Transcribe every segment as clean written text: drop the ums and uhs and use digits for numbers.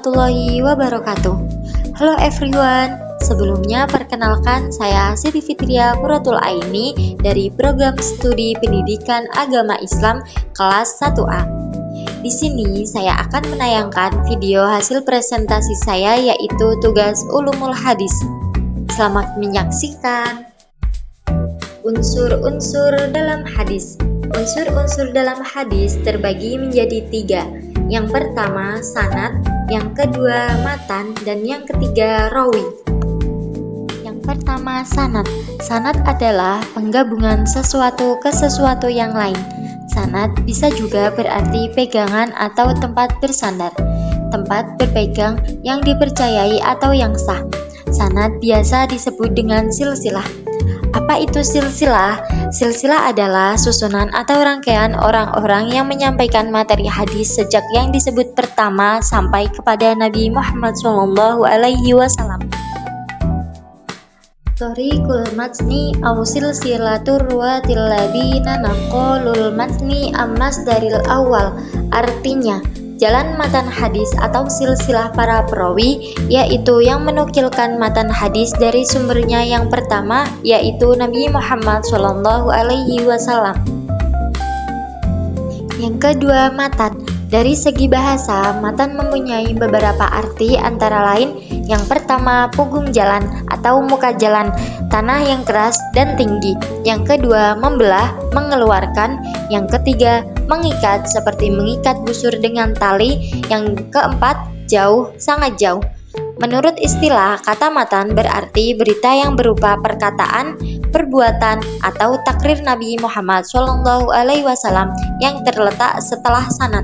warahmatullahi wabarakatuh. Halo everyone, sebelumnya perkenalkan saya Siti Fitria Muratul Aini dari program studi pendidikan agama Islam kelas 1A. Di sini saya akan menayangkan video hasil presentasi saya yaitu tugas ulumul hadis. Selamat menyaksikan. Unsur-unsur dalam hadis. Unsur-unsur dalam hadis terbagi menjadi 3. Yang pertama sanad, yang kedua matan, dan yang ketiga rawi. Yang pertama sanad. Sanad adalah penggabungan sesuatu ke sesuatu yang lain. Sanad bisa juga berarti pegangan atau tempat bersandar, tempat berpegang yang dipercayai atau yang sah. Sanad biasa disebut dengan silsilah. Apa itu silsilah? Silsilah adalah susunan atau rangkaian orang-orang yang menyampaikan materi hadis sejak yang disebut pertama sampai kepada Nabi Muhammad SAW. Thoriqul matni aw silsilatur ruwatil ladina naqalul matni ammas daril awal. Artinya, jalan matan hadis atau silsilah para perawi, yaitu yang menukilkan matan hadis dari sumbernya yang pertama, yaitu Nabi Muhammad SAW. Yang kedua, matan. Dari segi bahasa, matan mempunyai beberapa arti antara lain yang pertama, punggung jalan atau muka jalan, tanah yang keras dan tinggi. Yang kedua, membelah, mengeluarkan. Yang ketiga, mengikat seperti mengikat busur dengan tali. Yang keempat, jauh, sangat jauh. Menurut istilah, kata matan berarti berita yang berupa perkataan, perbuatan, atau takrir Nabi Muhammad SAW yang terletak setelah sanad.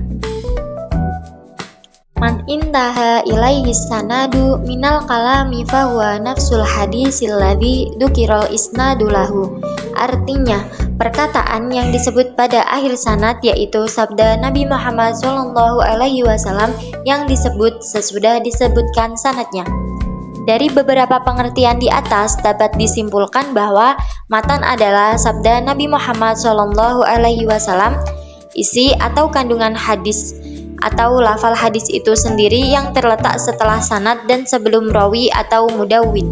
Man intaha ilaihi sanadu minal kalami fahuwa nafsul hadisil ladzi dzukirul isnadu lahu. Artinya, perkataan yang disebut pada akhir sanad yaitu sabda Nabi Muhammad SAW yang disebut sesudah disebutkan sanadnya. Dari beberapa pengertian di atas dapat disimpulkan bahwa matan adalah sabda Nabi Muhammad SAW, isi atau kandungan hadis atau lafal hadis itu sendiri yang terletak setelah sanad dan sebelum rawi atau mudawwin.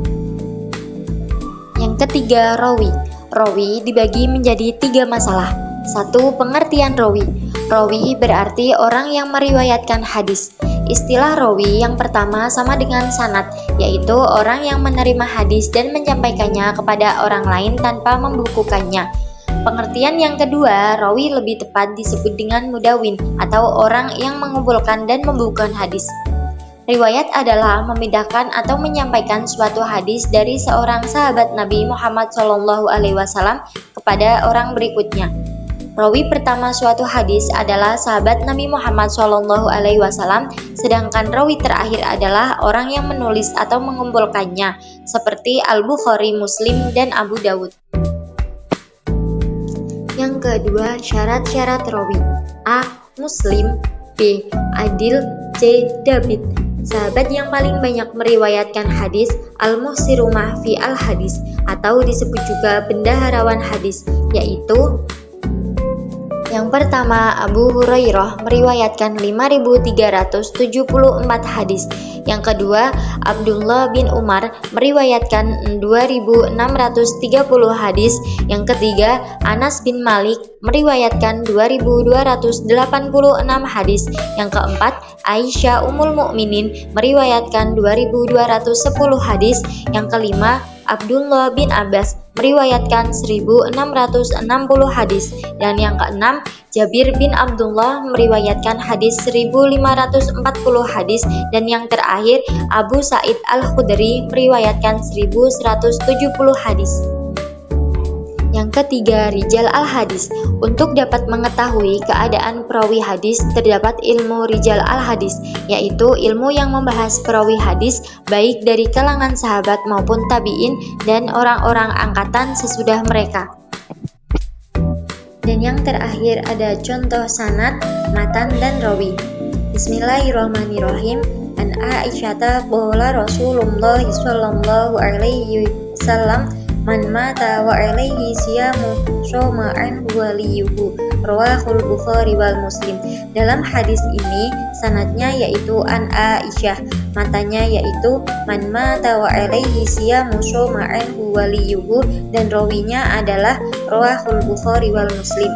Yang ketiga, rawi. Rawi dibagi menjadi 3 masalah. 1. Pengertian rawi. Rawi berarti orang yang meriwayatkan hadis. Istilah rawi yang pertama sama dengan sanad, yaitu orang yang menerima hadis dan menyampaikannya kepada orang lain tanpa membukukannya. Pengertian yang kedua, rawi lebih tepat disebut dengan mudawin atau orang yang mengumpulkan dan membukukan hadis. Riwayat adalah memindahkan atau menyampaikan suatu hadis dari seorang sahabat Nabi Muhammad SAW kepada orang berikutnya. Rawi pertama suatu hadis adalah sahabat Nabi Muhammad SAW, sedangkan rawi terakhir adalah orang yang menulis atau mengumpulkannya, seperti Al-Bukhari, Muslim, dan Abu Dawud. Yang kedua, syarat-syarat rawi. A. Muslim. B. Adil. C. Dabit. Sahabat yang paling banyak meriwayatkan hadis, al-muhsiru mahfi al-hadis, atau disebut juga bendaharawan hadis, yaitu yang pertama, Abu Hurairah meriwayatkan 5.374 hadis. Yang kedua, Abdullah bin Umar meriwayatkan 2.630 hadis. Yang ketiga, Anas bin Malik meriwayatkan 2.286 hadis. Yang keempat, Aisyah Ummul Mukminin meriwayatkan 2.210 hadis. Yang kelima, Abdullah bin Abbas meriwayatkan 1.660 hadis, dan yang keenam, Jabir bin Abdullah meriwayatkan hadis 1.540 hadis, dan yang terakhir, Abu Sa'id Al-Khudri meriwayatkan 1.170 hadis. Yang ketiga, rijal al-hadis. Untuk dapat mengetahui keadaan perawi hadis, terdapat ilmu rijal al-hadis, yaitu ilmu yang membahas perawi hadis baik dari kalangan sahabat maupun tabi'in dan orang-orang angkatan sesudah mereka. Dan yang terakhir ada contoh sanad, matan, dan rawi. Bismillahirrahmanirrahim. An Aisyata qala Rasulullah sallallahu alaihi wasallam, man mata wa alaihi siyamu shoma anhu waliyuhu. rawahul Bukhari wal Muslim. Dalam hadis ini sanadnya yaitu an Aisyah, matanya yaitu man mata wa alaihi siyamu syoma'anhu waliyuhu, dan rawinya adalah rawahul Bukhari wal Muslim.